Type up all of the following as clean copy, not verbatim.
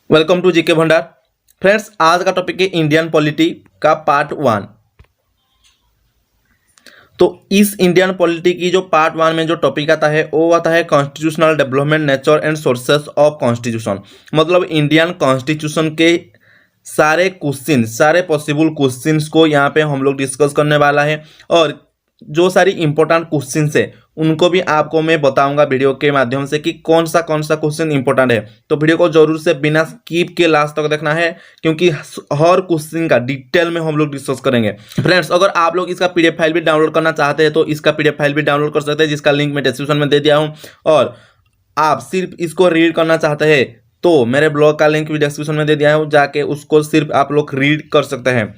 Welcome to GK भंडार। Friends, आज का टॉपिक है इंडियन पॉलिटी का पार्ट 1। तो इस इंडियन पॉलिटी की जो पार्ट 1 में जो टॉपिक आता है वो आता है constitutional development, nature and sources of constitution. मतलब इंडियन कॉन्स्टिट्यूशन के सारे क्वेश्चन, सारे पॉसिबल क्वेश्चंस को यहाँ पे हम लोग डिस्कस करने वाला है। और जो सारी इंपॉर्टेंट क्वेश्चंस है उनको भी आपको मैं बताऊंगा वीडियो के माध्यम से कि कौन सा क्वेश्चन इंपॉर्टेंट है। तो वीडियो को जरूर से बिना स्किप के लास्ट तक देखना है, क्योंकि हर क्वेश्चन का डिटेल में हम लोग डिस्कस करेंगे। फ्रेंड्स, अगर आप लोग इसका पीडीएफ फाइल भी डाउनलोड करना चाहते हैं तो इसका पीडीएफ फाइल भी डाउनलोड कर सकते हैं, जिसका लिंक मैं डिस्क्रिप्शन में दे दिया हूँ। और आप सिर्फ इसको रीड करना चाहते हैं तो मेरे ब्लॉग का लिंक भी डिस्क्रिप्शन में दे दिया है, जाके उसको सिर्फ आप लोग रीड कर सकते हैं।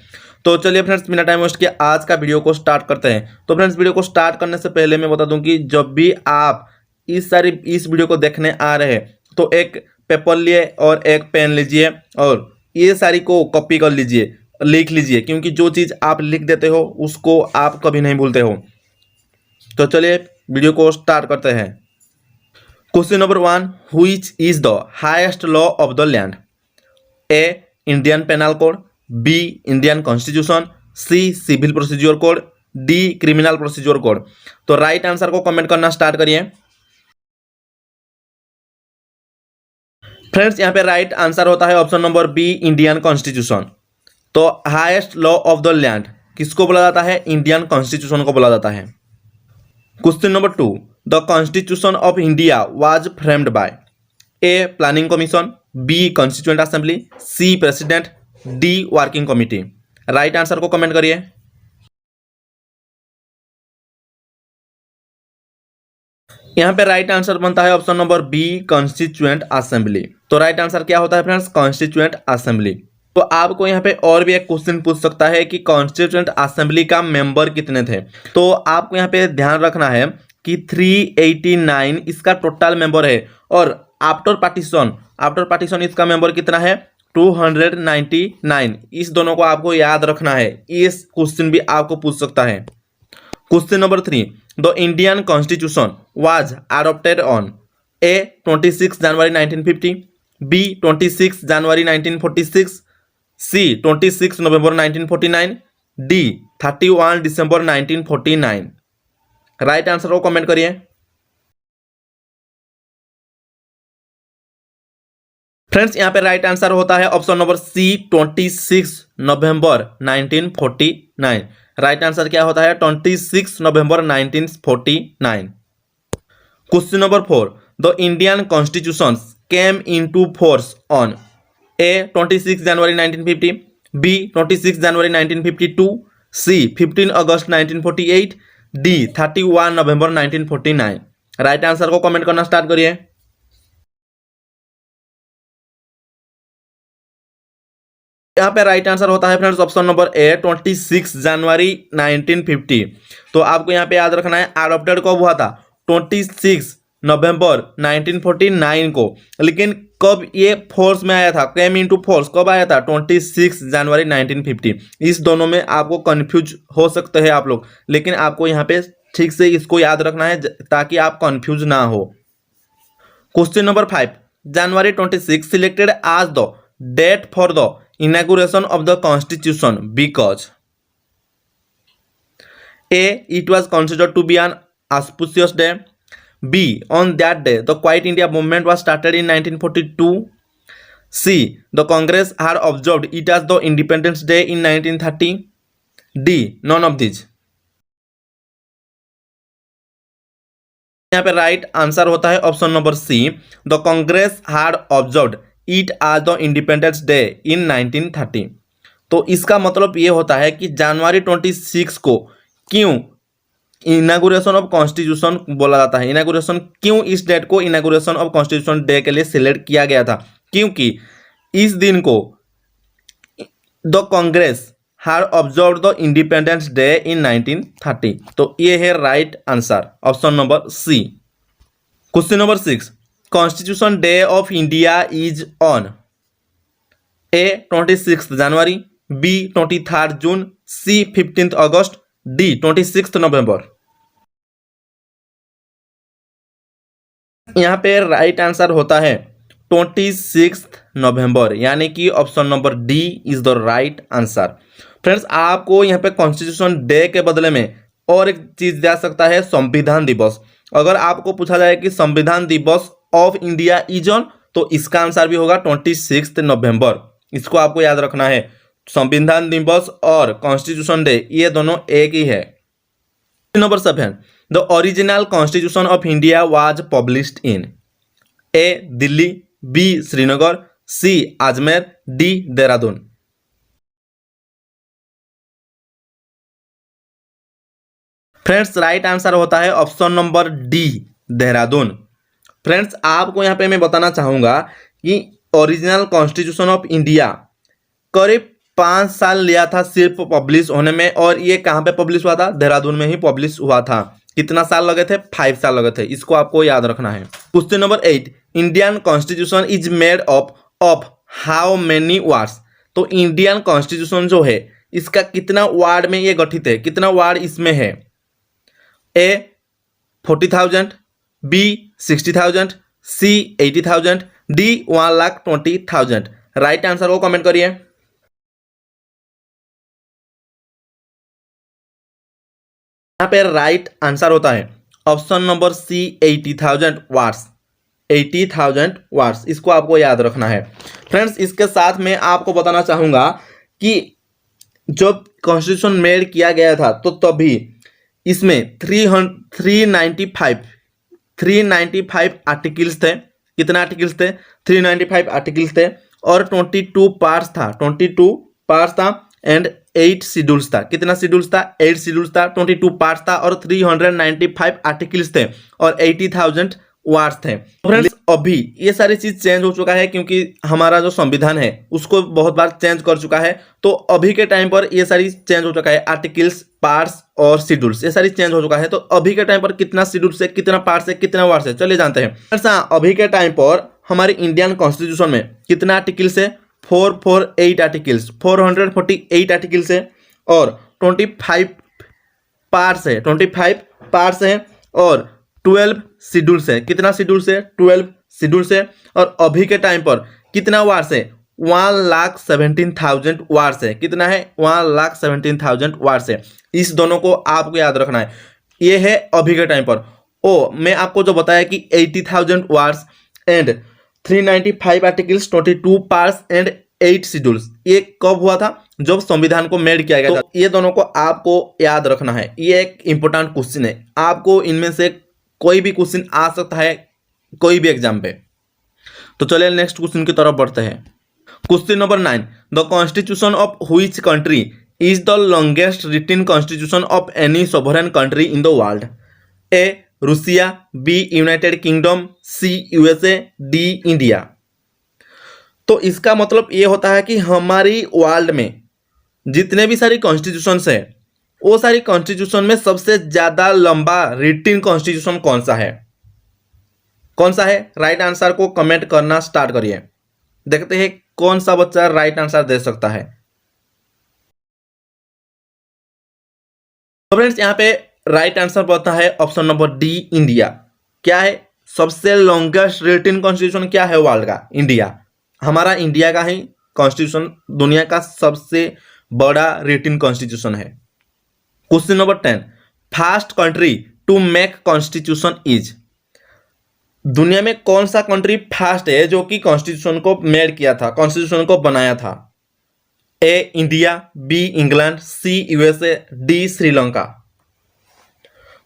तो चलिए फ्रेंड्स, बिना टाइम वेस्ट किए आज का वीडियो को स्टार्ट करते हैं। तो फ्रेंड्स, वीडियो को स्टार्ट करने से पहले मैं बता दूं कि जब भी आप इस वीडियो को देखने आ रहे हैं तो एक पेपर लिए और एक पेन लीजिए और ये सारी को कॉपी कर लीजिए, लिख लीजिए, क्योंकि जो चीज़ आप लिख देते हो उसको आप कभी नहीं भूलते हो। तो चलिए वीडियो को स्टार्ट करते हैं। Question number 1, which is the highest law of the land? A Indian penal code, B Indian constitution, C civil procedure code, D criminal procedure code. तो राइट आंसर को कमेंट करना स्टार्ट करिए। Friends, यहाँ पे right answer होता है option number B, Indian constitution. तो highest law of the land किसको बोला जाता है? इंडियन कॉन्स्टिट्यूशन को बोला जाता है। Question number 2, the constitution of India was framed by A planning commission, B constituent assembly, C president, D working committee. Right answer को कमेंट करिए। यहाँ पे राइट आंसर बनता है option number B, constituent assembly. तो राइट आंसर क्या होता है फ्रेंड्स? Constituent assembly. तो आपको यहाँ पे और भी एक क्वेश्चन पूछ सकता है कि कॉन्स्टिट्यूएंट असेंबली का मेंबर कितने थे। तो आपको यहाँ पे ध्यान रखना है कि 389 इसका टोटल मेंबर है, और आफ्टर पार्टीशन इसका मेंबर कितना है? 299। इस दोनों को आपको याद रखना है, इस क्वेश्चन भी आपको पूछ सकता है। Question number 3, the Indian constitution was adopted on A 26 January 1950, B 26 January 1946, C 26 November 1949, D 31 December 1949। Right answer को कमेंट करिए। फ्रेंड्स, यहाँ पे राइट आंसर होता है option number C, 26 November 1949। Right answer क्या होता है? 26 November 1949। Question number 4, the Indian constitution came into force on A 26 January 1950, B 26 January 1952, C 15 August 1948, D 31 November 1949। Right answer को कमेंट करना स्टार्ट करिए। यहाँ पे राइट आंसर होता है friends option number A, 26 January 1950। तो आपको यहाँ पे याद रखना है अडॉप्टेड कब हुआ था? 26 नवंबर 1949 को। लेकिन कब ये फोर्स में आया था, केम इनटू फोर्स कब आया था? 26 जनवरी 1950। इस दोनों में आपको कंफ्यूज हो सकते हैं आप लोग, लेकिन आपको यहाँ पे ठीक से इसको याद रखना है ताकि आप कंफ्यूज ना हो। Question number 5, January 26 selected as the date for the inauguration of the constitution because A, it was considered to be an auspicious day, B, on that day the Quiet India movement was started in 1942, C, the Congress had observed it as the Independence Day in 1930, D, none of these। यहाँ पे right answer होता है option number C, the Congress had observed it as the Independence Day in 1930। तो इसका मतलब ये होता है कि जनवरी 26 को क्यों इनागुरेशन ऑफ कॉन्स्टिट्यूशन बोला जाता है। इनागुरेशन क्यों, इस डेट को इनागुरेशन ऑफ कॉन्स्टिट्यूशन डे के लिए सिलेक्ट किया गया था? क्योंकि इस दिन को the Congress had observed the Independence Day in 1930। तो ये है right answer option number C. Question number 6, Constitution Day of India is on A 26th January, B 23rd June, C 15th August, D 26th November। यहाँ पे right answer होता है 26 नवंबर, यानी कि option number D is the right answer. Friends, आपको यहाँ पे constitution day के बदले में और एक चीज जा सकता है, संविधान दिवस। अगर आपको पूछा जाए कि संविधान दिवस ऑफ इंडिया इज ऑन, तो इसका आंसर भी होगा 26 नवंबर। इसको आपको याद रखना है। संविधान दिवस और कॉन्स्टिट्यूशन डे ये दोनों एक ही है। Number 7, the original constitution of India was published in A Delhi, B Srinagar, C Ajmer, D Dehradun. Friends, right answer होता है option number D Dehradun. Friends, आपको यहाँ पे मैं बताना चाहूंगा कि ओरिजिनल कॉन्स्टिट्यूशन ऑफ इंडिया करीब 5 साल लिया था सिर्फ पब्लिश होने में, और ये कहाँ पे पब्लिश हुआ था? देहरादून में ही पब्लिश हुआ था। कितना साल लगे थे? 5 साल लगे थे। इसको आपको याद रखना है। Question number 8, Indian constitution is made up of how many words. तो इंडियन कॉन्स्टिट्यूशन जो है इसका कितना वार्ड में ये गठित है? कितना वार्ड इसमें है? A 40,000, B 60,000, C 80,000, D 1,20,000। Right answer को कमेंट करिए। यहाँ पे राइट आंसर होता है option number C 80,000 words. 80,000 words, इसको आपको याद रखना है। फ्रेंड्स, इसके साथ में आपको बताना चाहूंगा कि जब कॉन्स्टिट्यूशन मेड किया गया था तो तभी इसमें 395 आर्टिकल्स थे। कितना आर्टिकल्स थे? 395 आर्टिकल्स थे, और 22 पार्ट्स था। 22 पार्ट्स था एंड 8 शेड्यूल्स था। कितना शेड्यूल्स था? 8 शेड्यूल्स था, 22 पार्ट्स था, और 395 आर्टिकल्स थे, और 80,000 वार्ड्स थे। फ्रेंड्स, अभी ये सारी चीज चेंज हो चुका है, क्योंकि हमारा जो संविधान है उसको बहुत बार चेंज कर चुका है। तो अभी के टाइम पर ये सारी चेंज हो चुका है। आर्टिकल्स, पार्ट्स और शेड्यूल्स, ये सारी चेंज हो चुका है। तो अभी के टाइम पर कितना शेड्यूल्स है, कितना पार्ट्स है, कितना वार्ड्स है, चलिए जानते हैं। फ्रेंड्स, अभी के टाइम पर हमारे इंडियन कॉन्स्टिट्यूशन में कितना आर्टिकल्स है? 448 आर्टिकल्स, 448 आर्टिकल्स है, और 25 पार्ट्स है। 25 पार्ट्स है, और 12 शेड्यूल्स है। कितना शेड्यूल्स है? 12 शेड्यूल्स है। और अभी के टाइम पर कितना वार्ड्स है? 1,17,000 वार्ड्स है। कितना है? 1,17,000 वार्ड्स है। इस दोनों को आपको याद रखना है। ये है अभी के टाइम पर। मैं आपको जो बताया कि 80,000 words and 395 articles, 22 parts and 8 schedules, ये कब हुआ था? जब संविधान को मेड किया गया था। ये दोनों को आपको याद रखना है। ये एक इंपॉर्टेंट क्वेश्चन है। आपको इनमें से कोई भी क्वेश्चन आ सकता है कोई भी एग्जाम पे। तो चलिए नेक्स्ट क्वेश्चन की तरफ बढ़ते हैं। Question number 9, the constitution of which country is the longest written constitution of any sovereign country in the world? A Russia, B United Kingdom, C USA, D India. तो इसका मतलब ये होता है कि हमारी वर्ल्ड में जितने भी सारी कॉन्स्टिट्यूशंस है, वो सारी कॉन्स्टिट्यूशन में सबसे ज्यादा लंबा रिटन कॉन्स्टिट्यूशन कौन सा है? कौन सा है? राइट आंसर को कमेंट करना स्टार्ट करिए। देखते हैं कौन सा बच्चा राइट आंसर दे सकता है। तो फ्रेंड्स, यहाँ पे राइट आंसर पता है ऑप्शन नंबर डी इंडिया। क्या है? सबसे लॉन्गेस्ट रिटन कॉन्स्टिट्यूशन क्या है वर्ल्ड का? इंडिया। हमारा इंडिया का ही कॉन्स्टिट्यूशन दुनिया का सबसे बड़ा रिटन कॉन्स्टिट्यूशन है। Question number 10, first country to make constitution is? दुनिया में कौन सा कंट्री फर्स्ट है जो कि कॉन्स्टिट्यूशन को मेड किया था, कॉन्स्टिट्यूशन को बनाया था? A India, B England, C USA, D Sri Lanka.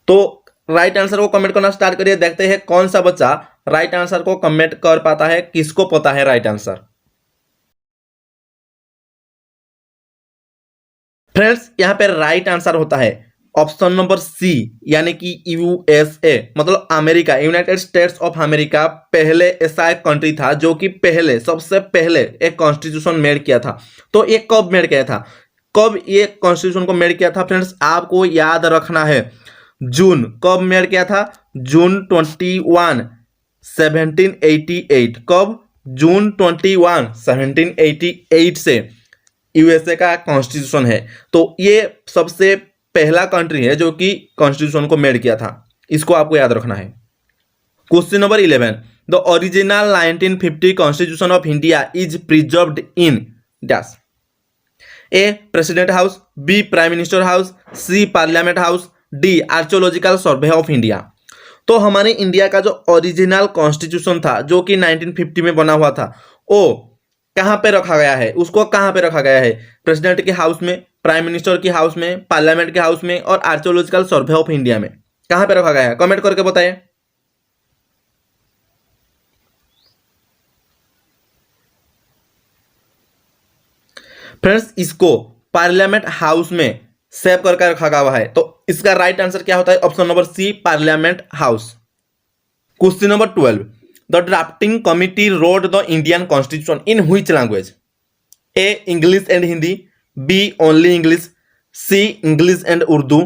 तो राइट आंसर को कमेंट करना स्टार्ट करिए। देखते हैं कौन सा बच्चा राइट आंसर को कमेंट कर पाता है, किसको पता है राइट आंसर। फ्रेंड्स, यहां पे राइट आंसर होता है ऑप्शन नंबर सी, यानी कि यूएसए, मतलब America, United states of America पहले ऐसा एक कंट्री था जो कि पहले, सबसे पहले एक कॉन्स्टिट्यूशन मेड किया था। तो ये कब मेड किया था? कब ये कॉन्स्टिट्यूशन को मेड किया था? फ्रेंड्स, आपको याद रखना है जून। कब मेड किया था? जून 21, 1788। कब? जून 21, 1788 से यूएसए का कॉन्स्टिट्यूशन है। तो ये सबसे पहला कंट्री है जो कि कॉन्स्टिट्यूशन को मेड किया था। इसको आपको याद रखना है। Question number 11, the original 1950 constitution of India is preserved in dash. A president house, B prime minister house, C parliament house, D archaeological survey of India. तो हमारे इंडिया का जो ओरिजिनल कॉन्स्टिट्यूशन था जो कि 1950 में बना हुआ था वो कहाँ पे रखा गया है, उसको कहाँ पे रखा गया है? प्रेसिडेंट के हाउस में, प्राइम मिनिस्टर के हाउस में, पार्लियामेंट के हाउस में और आर्कियोलॉजिकल सर्वे ऑफ इंडिया में कहाँ पे रखा गया है? कमेंट करके बताइए। फ्रेंड्स इसको पार्लियामेंट हाउस में सेव करके रखा गया है, तो इसका राइट आंसर क्या होता है? Option number C, parliament house. Question number 12, the drafting committee wrote the Indian constitution in which language? A English and Hindi, B only English, C English and Urdu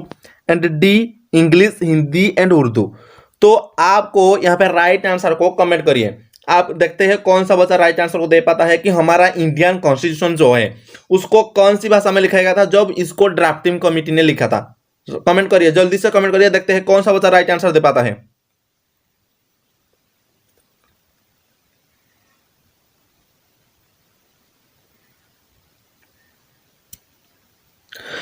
and D English Hindi and Urdu. तो आपको यहाँ पे right answer को comment करिए। आप देखते हैं कौन सा बच्चा राइट आंसर को दे पाता है कि हमारा इंडियन कॉन्स्टिट्यूशन जो है उसको कौन सी भाषा में लिखा गया था जब इसको ड्राफ्टिंग कमिटी ने लिखा था। कमेंट करिए, जल्दी से कमेंट करिए, देखते हैं कौन सा बच्चा राइट आंसर दे पाता है।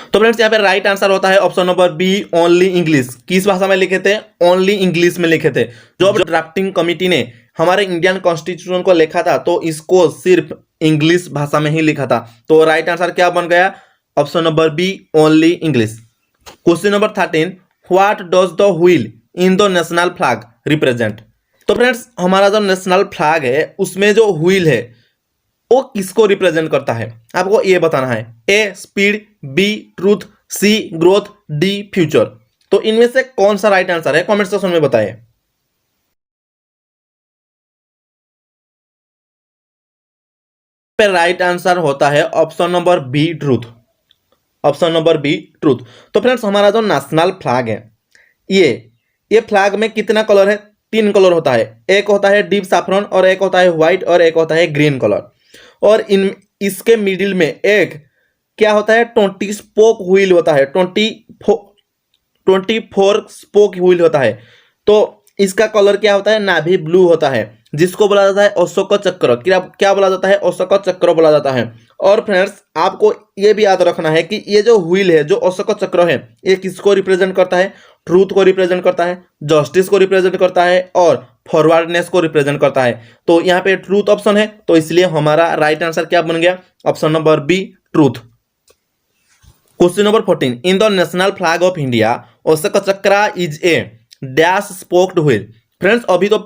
तो फ्रेंड्स यहाँ पे राइट आंसर होता है option number B, only English. किस भाषा में लिखे थे? ओनली इंग्लिश में लिखे थे। जब ड्राफ्टिंग कमिटी ने हमारे इंडियन कॉन्स्टिट्यूशन को लिखा था तो इसको सिर्फ इंग्लिश भाषा में ही लिखा था। तो राइट आंसर क्या बन गया? Option number B, only English. Question number 13, what does the wheel in the national flag represent? तो फ्रेंड्स हमारा जो नेशनल फ्लैग है उसमें जो व्हील है वो किसको रिप्रेजेंट करता है? आपको ये बताना है। A speed, B truth, C growth, D future. तो इनमें से कौन सा राइट आंसर है? कमेंट सेक्शन में बताइए। पे राइट आंसर होता है option number B, truth. Option number B, truth. तो फ्रेंड्स हमारा जो नेशनल फ्लैग है ये फ्लैग में कितना कलर है? 3 कलर होता है। एक होता है डीप सैफरन और एक होता है व्हाइट और एक होता है ग्रीन कलर। और इसके मिडिल में एक क्या होता है? 20 स्पोक व्हील होता है। 24 स्पोक व्हील होता है। तो इसका कलर क्या होता है? नाभी ब्लू होता है, जिसको बोला जाता है अशोक चक्र। क्या बोला जाता है? अशोक चक्र बोला जाता है। और फ्रेंड्स आपको ये भी याद रखना है कि ये जो व्हील है, जो अशोक चक्र है, ये किसको रिप्रेजेंट करता है? ट्रूथ को रिप्रेजेंट करता है, जस्टिस को रिप्रेजेंट करता है और फॉरवर्डनेस को रिप्रेजेंट करता है। तो यहाँ पे ट्रूथ ऑप्शन है, तो इसलिए हमारा राइट आंसर क्या बन गया? Option number B, truth. Question number 14, in the national flag of India Ashoka Chakra is a dash spoked wheel. Friends अभी तो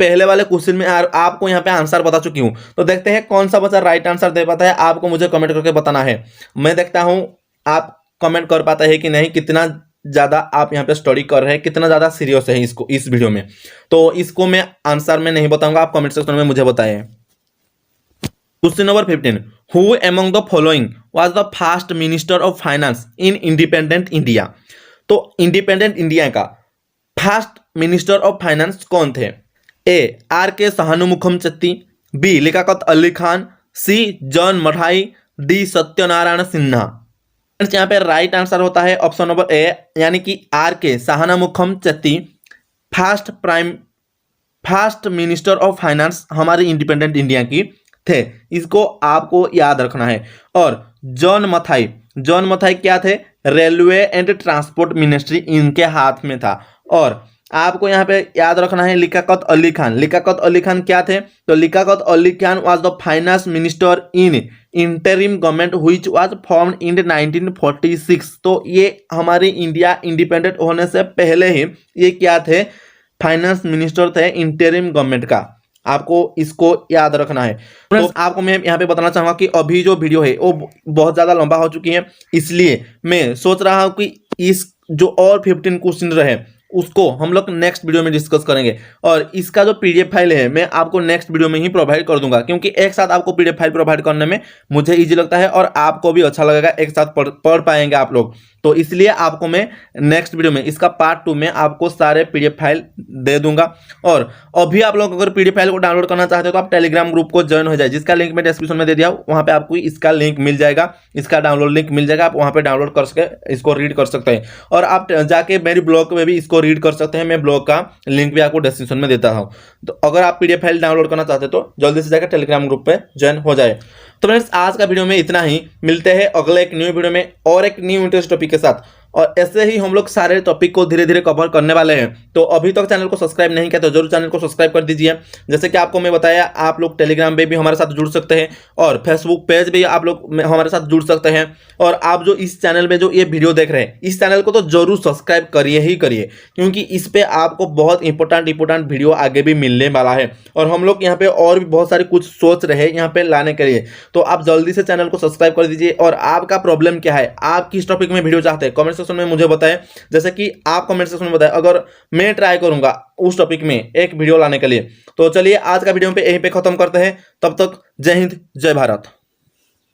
पहले वाले क्वेश्चन में आपको यहाँ पे आंसर बता चुकी हूँ। तो देखते हैं कौन सा बच्चा राइट आंसर दे पाता है। आपको मुझे कमेंट करके बताना है। मैं देखता हूँ आप कमेंट कर पाते हैं कि नहीं, कितना ज़्यादा आप यहाँ पे स्टडी कर रहे हैं, कितना ज़्यादा सीरियस है इसको इस वीडियो में। तो इसको मैं आंसर में नहीं बताऊंगा, आप कमेंट सेक्शन में मुझे बताएं। Question number 15, who among the following was the first minister of finance in independent India? तो इंडिपेंडेंट इंडिया का फर्स्ट मिनिस्टर ऑफ फाइनेंस कौन थे? ए आर के सहानुमुखम चेत्ती, बी लियाकत अली खान, सी जॉन मठाई, डी सत्यनारायण सिन्हा। यहाँ पे राइट आंसर होता है ऑप्शन नंबर ए, यानी कि आर के सहानुमुखम चेत्ती फर्स्ट मिनिस्टर ऑफ फाइनेंस हमारी इंडिपेंडेंट इंडिया की थे। इसको आपको याद रखना है। और जॉन मथाई क्या थे? रेलवे एंड ट्रांसपोर्ट मिनिस्ट्री इनके हाथ में था। और आपको यहाँ पे याद रखना है लियाकत अली खान क्या थे? तो Liaquat Ali Khan was the finance minister in interim government which was formed in 1946। तो ये हमारी इंडिया इंडिपेंडेंट होने से पहले ही ये क्या थे? फाइनेंस मिनिस्टर थे इंटरिम गवर्नमेंट का। आपको इसको याद रखना है। तो आपको मैं यहाँ पे बताना चाहूँगा कि अभी जो वीडियो है वो बहुत ज़्यादा लंबा हो चुकी है, इसलिए मैं सोच रहा हूँ कि इस जो और 15 क्वेश्चन रहे उसको हम लोग नेक्स्ट वीडियो में डिस्कस करेंगे। और इसका जो पीडीएफ फाइल है मैं आपको नेक्स्ट वीडियो में ही प्रोवाइड कर दूंगा, क्योंकि एक साथ आपको पीडीएफ फाइल प्रोवाइड करने में मुझे इजी लगता है और आपको भी अच्छा लगेगा, एक साथ पढ़ पाएंगे आप लोग। तो इसलिए आपको मैं नेक्स्ट वीडियो में इसका पार्ट 2 में आपको सारे पीडीएफ फाइल दे दूंगा। और अभी आप लोग अगर पीडीएफ फाइल को डाउनलोड करना चाहते हो तो आप टेलीग्राम ग्रुप को ज्वाइन हो जाए, जिसका लिंक मैं डिस्क्रिप्शन में दे दिया हूँ। वहाँ पे आपको इसका लिंक मिल जाएगा, इसका डाउनलोड लिंक मिल जाएगा। आप वहाँ पे डाउनलोड कर सके, इसको रीड कर सकते हैं। और आप जाके मेरी ब्लॉग में भी इसको उसको रीड कर सकते हैं। मैं ब्लॉग का लिंक भी आपको डिस्क्रिप्शन में देता हूँ। तो अगर आप PDF फाइल डाउनलोड करना चाहते हैं तो जल्दी से जाकर टेलीग्राम ग्रुप पे ज्वाइन हो जाए। तो फ्रेंड्स आज का वीडियो में इतना ही, मिलते हैं अगले एक न्यू वीडियो में और एक न्यू इंटरेस्ट टॉपिक के साथ। और ऐसे ही हम लोग सारे टॉपिक को धीरे धीरे कवर करने वाले हैं। तो अभी तक चैनल को सब्सक्राइब नहीं किया तो जरूर चैनल को सब्सक्राइब कर दीजिए। जैसे कि आपको मैं बताया, आप लोग टेलीग्राम पे भी हमारे साथ जुड़ सकते हैं और फेसबुक पेज भी आप लोग हमारे साथ जुड़ सकते हैं। और आप जो इस चैनल में जो ये वीडियो देख रहे हैं, इस चैनल को तो जरूर सब्सक्राइब करिए ही करिए, क्योंकि इस पे आपको बहुत इंपॉर्टेंट वीडियो आगे भी मिलने वाला है। और हम लोग यहाँ पे और भी बहुत सारे कुछ सोच रहे हैं यहाँ पे लाने के लिए। तो आप जल्दी से चैनल को सब्सक्राइब कर दीजिए। और आपका प्रॉब्लम क्या है, आप किस टॉपिक में वीडियो चाहते हैं, कमेंट सेक्शन में मुझे बताएं। जैसे कि आप कमेंट सेक्शन में बताएं, अगर मैं ट्राई करूंगा उस टॉपिक में एक वीडियो लाने के लिए। तो चलिए आज का वीडियो पे यहीं पे खत्म करते हैं। तब तक जय हिंद, जय भारत।